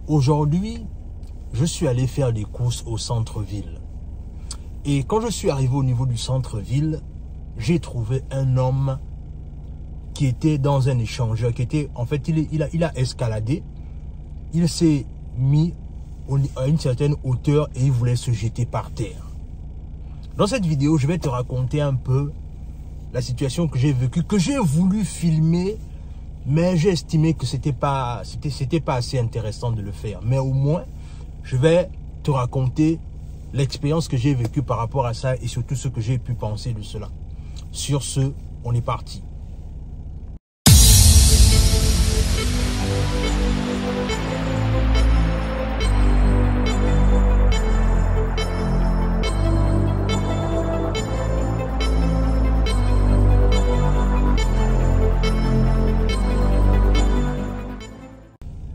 Aujourd'hui, je suis allé faire des courses au centre-ville. Et quand je suis arrivé au niveau du centre-ville, j'ai trouvé un homme qui était dans un échangeur, qui était, en fait, il a escaladé. Il s'est mis à une certaine hauteur et il voulait se jeter par terre. Dans cette vidéo, je vais te raconter un peu la situation que j'ai vécue, que j'ai voulu filmer, mais j'ai estimé que c'était pas assez intéressant de le faire. Mais au moins, je vais te raconter l'expérience que j'ai vécue par rapport à ça et surtout ce que j'ai pu penser de cela. Sur ce, on est parti.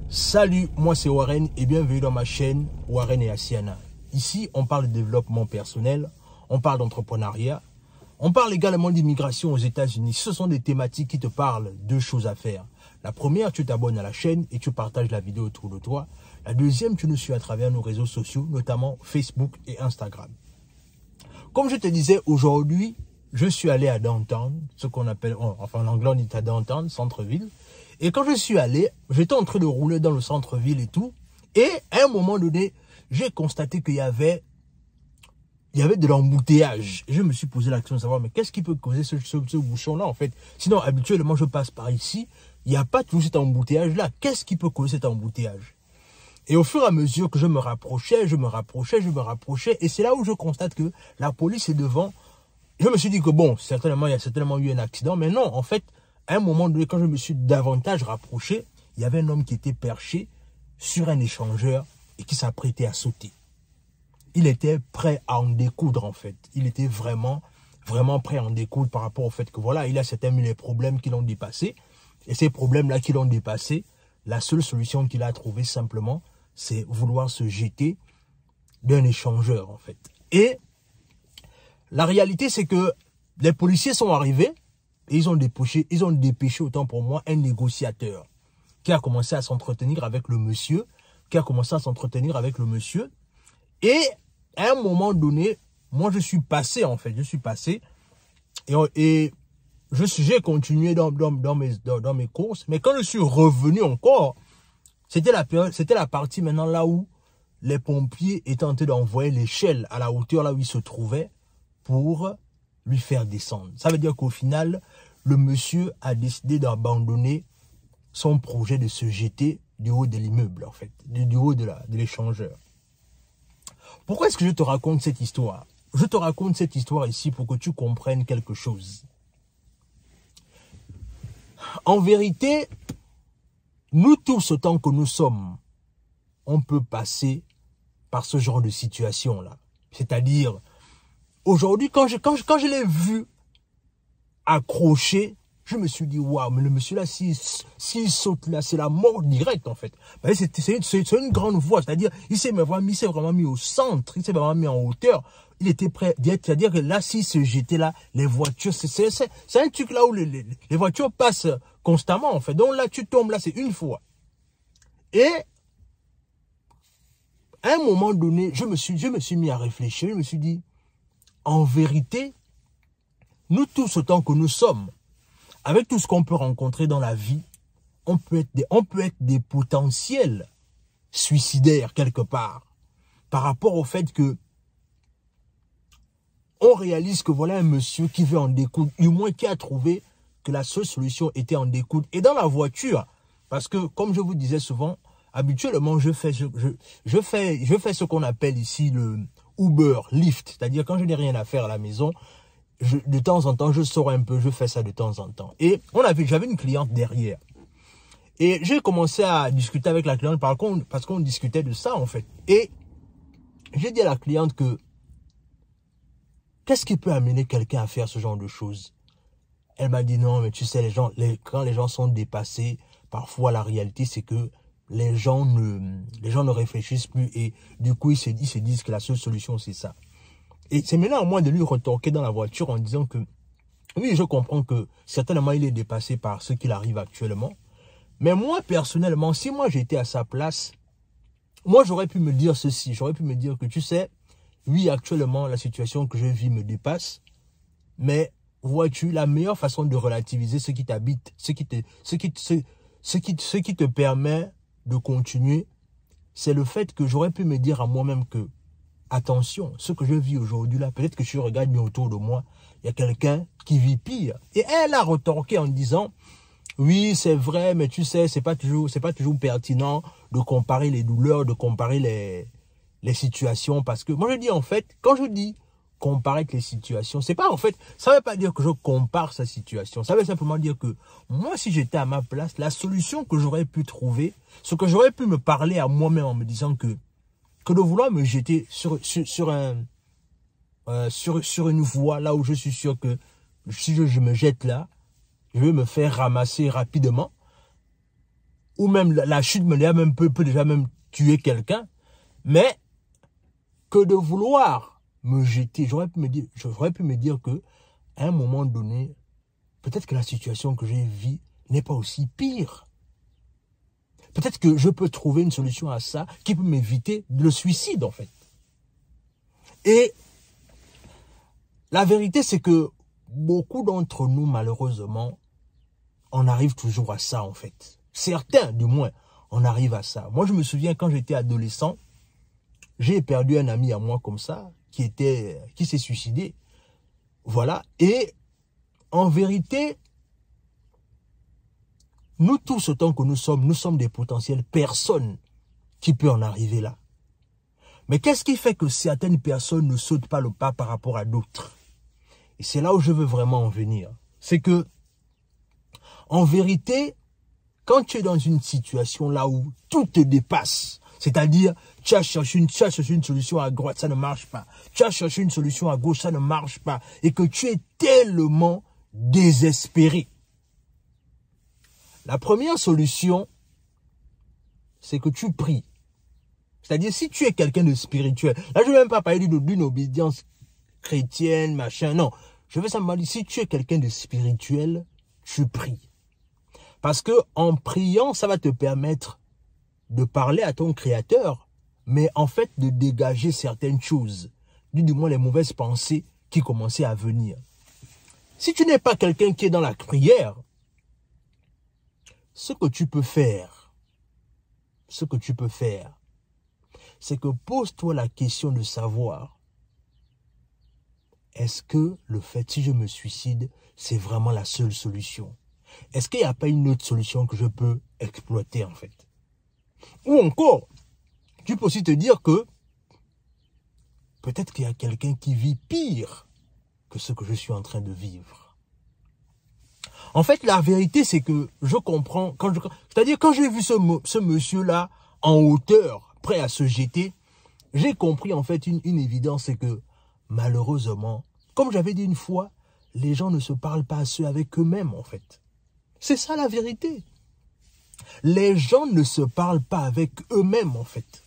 Salut, moi c'est Warren et bienvenue dans ma chaîne Warren et Asiana. Ici, on parle de développement personnel, on parle d'entrepreneuriat, on parle également d'immigration aux États-Unis. Ce sont des thématiques qui te parlent de choses à faire. La première, tu t'abonnes à la chaîne et tu partages la vidéo autour de toi. La deuxième, tu nous suis à travers nos réseaux sociaux, notamment Facebook et Instagram. Comme je te disais, aujourd'hui, je suis allé à Downtown, ce qu'on appelle, enfin en anglais on dit à Downtown, centre-ville. Et quand je suis allé, j'étais en train de rouler dans le centre-ville et tout. Et à un moment donné, j'ai constaté qu'il y avait de l'embouteillage. Et je me suis posé la question de savoir, mais qu'est-ce qui peut causer ce bouchon-là en fait? Sinon, habituellement, je passe par ici. Il n'y a pas toujours cet embouteillage-là. Qu'est-ce qui peut causer cet embouteillage? Et au fur et à mesure que je me rapprochais. Et c'est là où je constate que la police est devant. Je me suis dit que bon, certainement, il y a certainement eu un accident. Mais non, en fait, à un moment donné, quand je me suis davantage rapproché, il y avait un homme qui était perché sur un échangeur et qui s'apprêtait à sauter. Il était prêt à en découdre en fait. Il était vraiment prêt à en découdre par rapport au fait que voilà, il a certainement les problèmes qui l'ont dépassé. Et ces problèmes-là qui l'ont dépassé, la seule solution qu'il a trouvée simplement, c'est vouloir se jeter d'un échangeur en fait. Et la réalité, c'est que les policiers sont arrivés et ils ont dépêché autant pour moi un négociateur qui a commencé à s'entretenir avec le monsieur, et à un moment donné, moi je suis passé en fait, et j'ai continué dans mes courses, mais quand je suis revenu encore, c'était la partie maintenant là où les pompiers étaient en train d'envoyer l'échelle à la hauteur là où il se trouvait pour lui faire descendre. Ça veut dire qu'au final, le monsieur a décidé d'abandonner son projet de se jeter du haut de l'immeuble, en fait, du haut de l'échangeur. Pourquoi est-ce que je te raconte cette histoire? Je te raconte cette histoire ici pour que tu comprennes quelque chose. En vérité, nous tous, autant que nous sommes, on peut passer par ce genre de situation-là. C'est-à-dire, aujourd'hui, quand je l'ai vu accroché, je me suis dit, waouh, mais le monsieur là, s'il saute là, c'est la mort directe en fait. C'est une grande voie, c'est-à-dire, il s'est vraiment mis au centre, il s'est vraiment mis en hauteur. Il était prêt, c'est-à-dire que là, s'il se jetait là, les voitures, c'est un truc là où les voitures passent constamment en fait. Donc là, tu tombes là, c'est une fois. Et à un moment donné, je me suis mis à réfléchir, je me suis dit, en vérité, nous tous autant que nous sommes, avec tout ce qu'on peut rencontrer dans la vie, on peut être des potentiels suicidaires quelque part. Par rapport au fait que on réalise que voilà un monsieur qui veut en découdre, du moins qui a trouvé que la seule solution était en découdre. Et dans la voiture, parce que comme je vous disais souvent, habituellement je fais ce qu'on appelle ici le Uber, Lyft. C'est-à-dire quand je n'ai rien à faire à la maison, de temps en temps, je sors un peu, je fais ça de temps en temps. Et j'avais une cliente derrière. Et j'ai commencé à discuter avec la cliente parce qu'on discutait de ça, en fait. Et j'ai dit à la cliente que qu'est-ce qui peut amener quelqu'un à faire ce genre de choses? Elle m'a dit non, mais tu sais, quand les gens sont dépassés, parfois la réalité, c'est que les gens ne réfléchissent plus et du coup, ils se disent que la seule solution, c'est ça. Et c'est maintenant à moi de lui retorquer dans la voiture en disant que oui, je comprends que certainement il est dépassé par ce qu'il arrive actuellement. Mais moi, personnellement, si moi j'étais à sa place, moi, j'aurais pu me dire ceci. J'aurais pu me dire que, tu sais, oui, actuellement, la situation que je vis me dépasse. Mais, vois-tu, la meilleure façon de relativiser ce qui t'habite, ce qui te permet de continuer, c'est le fait que j'aurais pu me dire à moi-même que, attention, ce que je vis aujourd'hui là, peut-être que je regarde mieux autour de moi, il y a quelqu'un qui vit pire. Et elle a retorqué en disant, oui, c'est vrai, mais tu sais, c'est pas toujours pertinent de comparer les douleurs, de comparer les situations, parce que moi je dis en fait, quand je dis comparer les situations, c'est pas en fait, ça veut pas dire que je compare sa situation, ça veut simplement dire que moi si j'étais à ma place, la solution que j'aurais pu trouver, ce que j'aurais pu me parler à moi-même en me disant que de vouloir me jeter sur une voie là où je suis sûr que si je me jette là, je vais me faire ramasser rapidement, ou même la chute peut déjà même tuer quelqu'un, mais que de vouloir me jeter, j'aurais pu me dire que à un moment donné, peut-être que la situation que j'ai vue n'est pas aussi pire. Peut-être que je peux trouver une solution à ça qui peut m'éviter le suicide en fait. Et la vérité, c'est que beaucoup d'entre nous, malheureusement, on arrive toujours à ça, en fait. Certains, du moins, on arrive à ça. Moi, je me souviens, quand j'étais adolescent, j'ai perdu un ami à moi comme ça, qui s'est suicidé. Voilà. Et, en vérité, nous tous, autant que nous sommes des potentielles personnes qui peuvent en arriver là. Mais qu'est-ce qui fait que certaines personnes ne sautent pas le pas par rapport à d'autres? Et c'est là où je veux vraiment en venir. C'est que, en vérité, quand tu es dans une situation là où tout te dépasse, c'est-à-dire, tu as cherché une solution à droite, ça ne marche pas. Tu as cherché une solution à gauche, ça ne marche pas. Et que tu es tellement désespéré. La première solution, c'est que tu pries. C'est-à-dire, si tu es quelqu'un de spirituel, là, je ne vais même pas parler d'une obédience chrétienne, machin, non. Je veux simplement dire, si tu es quelqu'un de spirituel, tu pries. Parce que en priant, ça va te permettre de parler à ton Créateur, mais en fait de dégager certaines choses, du moins les mauvaises pensées qui commençaient à venir. Si tu n'es pas quelqu'un qui est dans la prière, ce que tu peux faire, c'est que pose-toi la question de savoir, est-ce que le fait, si je me suicide, c'est vraiment la seule solution? Est-ce qu'il n'y a pas une autre solution que je peux exploiter en fait? Ou encore, tu peux aussi te dire que peut-être qu'il y a quelqu'un qui vit pire que ce que je suis en train de vivre. En fait, la vérité, c'est que je comprends, c'est-à-dire quand j'ai vu ce monsieur-là en hauteur, prêt à se jeter, j'ai compris en fait une évidence, c'est que malheureusement, comme j'avais dit une fois, les gens ne se parlent pas à ceux avec eux-mêmes en fait. C'est ça la vérité. Les gens ne se parlent pas avec eux-mêmes en fait.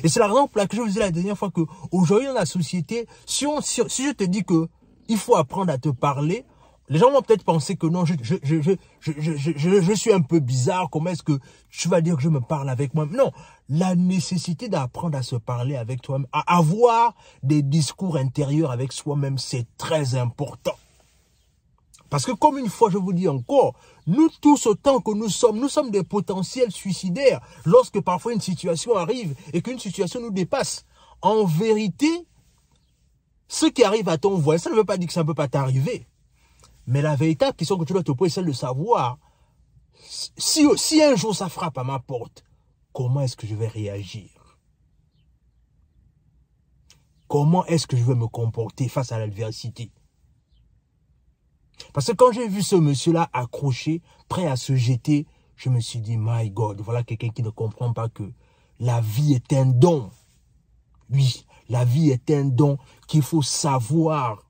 Et c'est la raison pour laquelle je vous disais la dernière fois que aujourd'hui dans la société, si je te dis que il faut apprendre à te parler, les gens vont peut-être penser que non, je suis un peu bizarre, comment est-ce que tu vas dire que je me parle avec moi? Non, la nécessité d'apprendre à se parler avec toi-même, à avoir des discours intérieurs avec soi-même, c'est très important. Parce que comme une fois, je vous dis encore, nous tous autant que nous sommes des potentiels suicidaires lorsque parfois une situation arrive et qu'une situation nous dépasse. En vérité, ce qui arrive à ton voisin, ça ne veut pas dire que ça ne peut pas t'arriver. Mais la véritable question que tu dois te poser, c'est celle de savoir, si un jour ça frappe à ma porte, comment est-ce que je vais réagir? Comment est-ce que je vais me comporter face à l'adversité? Parce que quand j'ai vu ce monsieur-là accroché, prêt à se jeter, je me suis dit, my God, voilà quelqu'un qui ne comprend pas que la vie est un don. Oui, la vie est un don qu'il faut savoir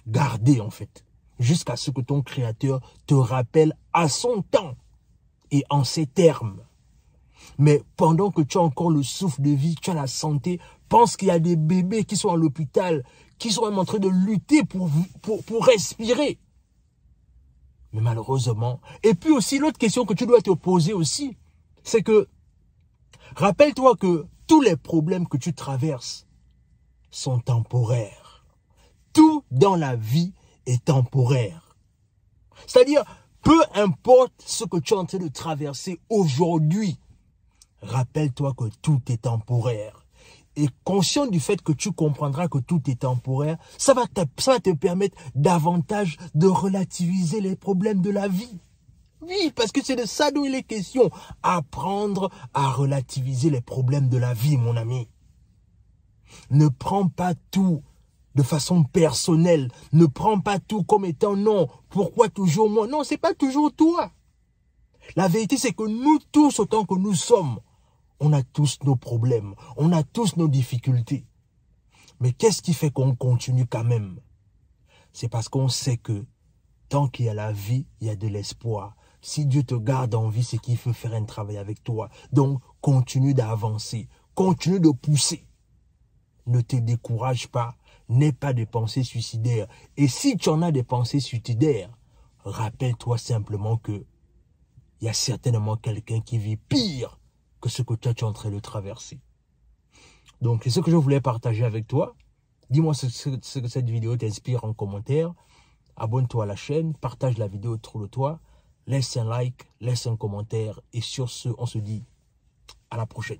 garder en fait. Jusqu'à ce que ton Créateur te rappelle à son temps et en ces termes. Mais pendant que tu as encore le souffle de vie, tu as la santé, pense qu'il y a des bébés qui sont à l'hôpital, qui sont même en train de lutter pour respirer. Mais malheureusement, et puis aussi l'autre question que tu dois te poser aussi, c'est que Rappelle-toi que tous les problèmes que tu traverses sont temporaires. Tout dans la vie est temporaire. C'est-à-dire, peu importe ce que tu es en train de traverser aujourd'hui, rappelle-toi que tout est temporaire. Et conscient du fait que tu comprendras que tout est temporaire, ça va te permettre davantage de relativiser les problèmes de la vie. Oui, parce que c'est de ça dont il est question. Apprendre à relativiser les problèmes de la vie, mon ami. Ne prends pas tout de façon personnelle. Ne prends pas tout comme étant non. Pourquoi toujours moi? Non, c'est pas toujours toi. La vérité, c'est que nous tous, autant que nous sommes, on a tous nos problèmes. On a tous nos difficultés. Mais qu'est-ce qui fait qu'on continue quand même? C'est parce qu'on sait que tant qu'il y a la vie, il y a de l'espoir. Si Dieu te garde en vie, c'est qu'il veut faire un travail avec toi. Donc, continue d'avancer. Continue de pousser. Ne te décourage pas. N'aie pas de pensées suicidaires. Et si tu en as des pensées suicidaires, rappelle-toi simplement que il y a certainement quelqu'un qui vit pire que ce que toi tu es en train de traverser. Donc, c'est ce que je voulais partager avec toi. Dis-moi ce que cette vidéo t'inspire en commentaire. Abonne-toi à la chaîne, partage la vidéo autour de toi. Laisse un like, laisse un commentaire. Et sur ce, on se dit à la prochaine.